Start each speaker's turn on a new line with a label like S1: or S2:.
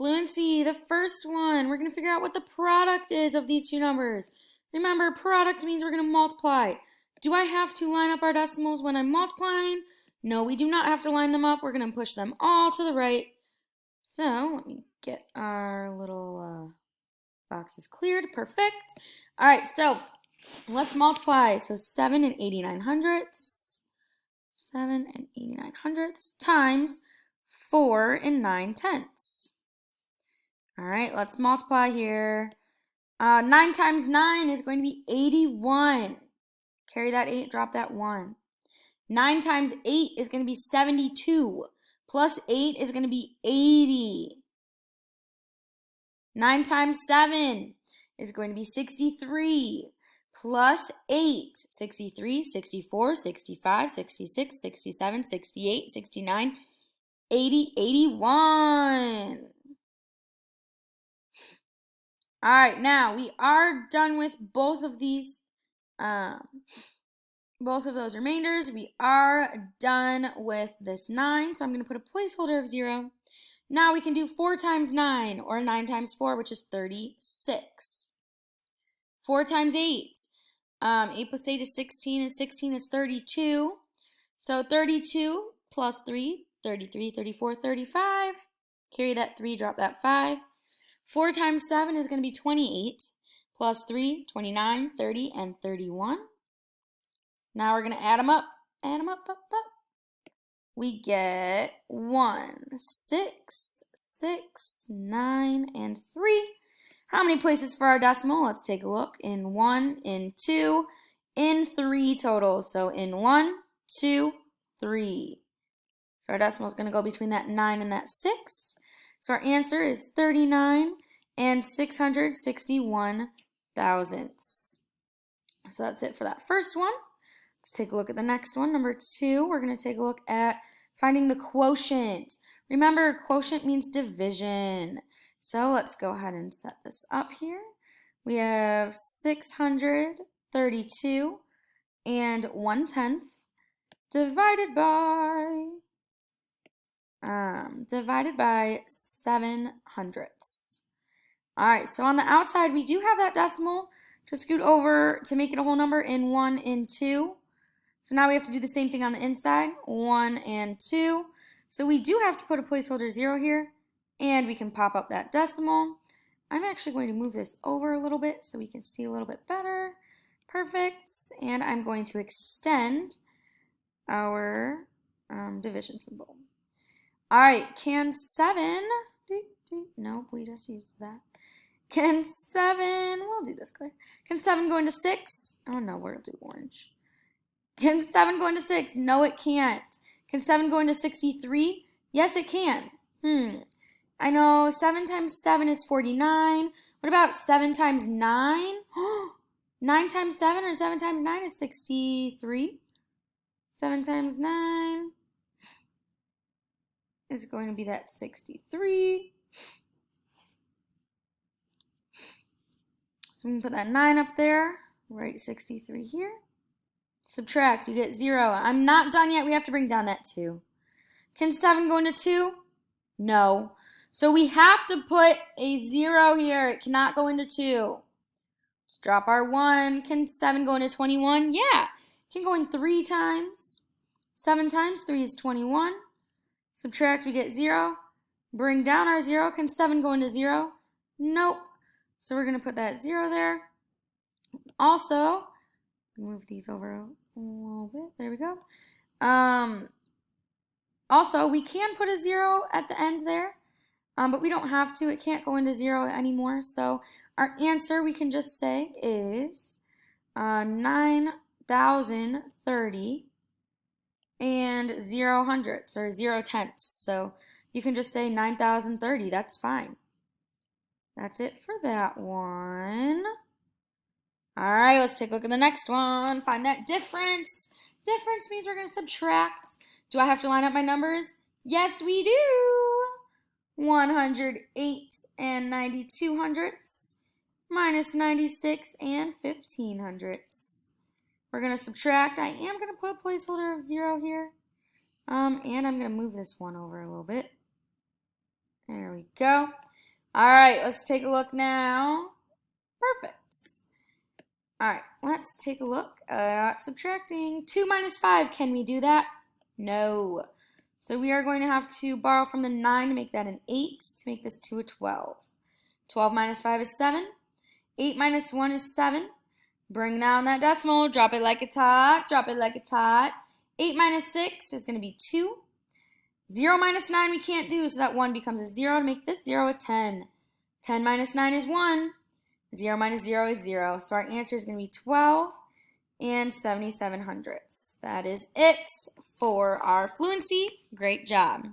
S1: Fluency, the first one, we're going to figure out what the product is of these two numbers. Remember, product means we're going to multiply. Do I have to line up our decimals when I'm multiplying? No, we do not have to line them up. We're going to push them all to the right. So let me get our little boxes cleared. Perfect. All right, so let's multiply. So 7 and 89 hundredths. 7 and 89 hundredths times 4 and 9 tenths. All right, let's multiply here. 9 times 9 is going to be 81. Carry that 8, drop that 1. 9 times 8 is going to be 72. Plus 8 is going to be 80. 9 times 7 is going to be 63. Plus 8, 63, 64, 65, 66, 67, 68, 69, 80, 81. All right, now we are done with both of these, both of those remainders. We are done with this 9, so I'm going to put a placeholder of 0. Now we can do 4 times 9, or 9 times 4, which is 36. 4 times 8. 8 plus 8 is 16, and 16 is 32. So 32 plus 3, 33, 34, 35. Carry that 3, drop that 5. 4 times 7 is going to be 28, plus 3, 29, 30, and 31. Now we're going to add them up. Add them up. We get 1, 6, 6, 9, and 3. How many places for our decimal? Let's take a look. In 1, in 2, in 3 total. So in 1, 2, 3. So our decimal is going to go between that 9 and that 6. So our answer is 39 and 661 thousandths. So that's it for that first one. Let's take a look at the next one. Number 2, we're going to take a look at finding the quotient. Remember, quotient means division. So let's go ahead and set this up here. We have 632 and 1/10 divided by 7 hundredths. All right, so on the outside, we do have that decimal. Just scoot over to make it a whole number in 1 and 2. So now we have to do the same thing on the inside, 1 and 2. So we do have to put a placeholder 0 here, and we can pop up that decimal. I'm actually going to move this over a little bit so we can see a little bit better. Perfect. And I'm going to extend our division symbol. All right, can 7, nope, we just used that. Can 7, we'll do this clear. Can 7 go into 6? Oh no, we'll do orange. Can 7 go into 6? No, it can't. Can 7 go into 63? Yes, it can. I know 7 times 7 is 49. What about 7 times 9? 9 times 7 or 7 times 9 is 63. 7 times 9 is going to be that 63. So we can put that 9 up there. Write 63 here. Subtract, you get 0. I'm not done yet. We have to bring down that 2. Can 7 go into 2? No. So we have to put a 0 here. It cannot go into 2. Let's drop our 1. Can 7 go into 21? Yeah. It can go in 3 times. 7 times 3 is 21. Subtract, we get 0. Bring down our 0. Can 7 go into 0? Nope. So we're going to put that 0 there. Also, move these over a little bit. There we go. Also, we can put a 0 at the end there, but we don't have to. It can't go into 0 anymore. So our answer, we can just say, is 9,030 and 0 hundredths, or 0 tenths. So you can just say 9,030. That's fine. That's it for that one. All right, let's take a look at the next one. Find that difference. Difference means we're going to subtract. Do I have to line up my numbers? Yes, we do. 108 and 92 hundredths minus 96 and 15 hundredths. We're going to subtract. I am going to put a placeholder of 0 here. And I'm going to move this one over a little bit. There we go. All right, let's take a look now. Perfect. All right, let's take a look at subtracting. 2 minus 5, can we do that? No. So we are going to have to borrow from the 9 to make that an 8, to make this to a 12. 12 minus 5 is 7. 8 minus 1 is 7. Bring down that decimal, drop it like it's hot, drop it like it's hot. 8 minus 6 is going to be 2. 0 minus 9 we can't do, so that 1 becomes a 0 to make this 0 a 10. 10 minus 9 is 1. 0 minus 0 is 0. So our answer is going to be 12 and 77 hundredths. That is it for our fluency. Great job.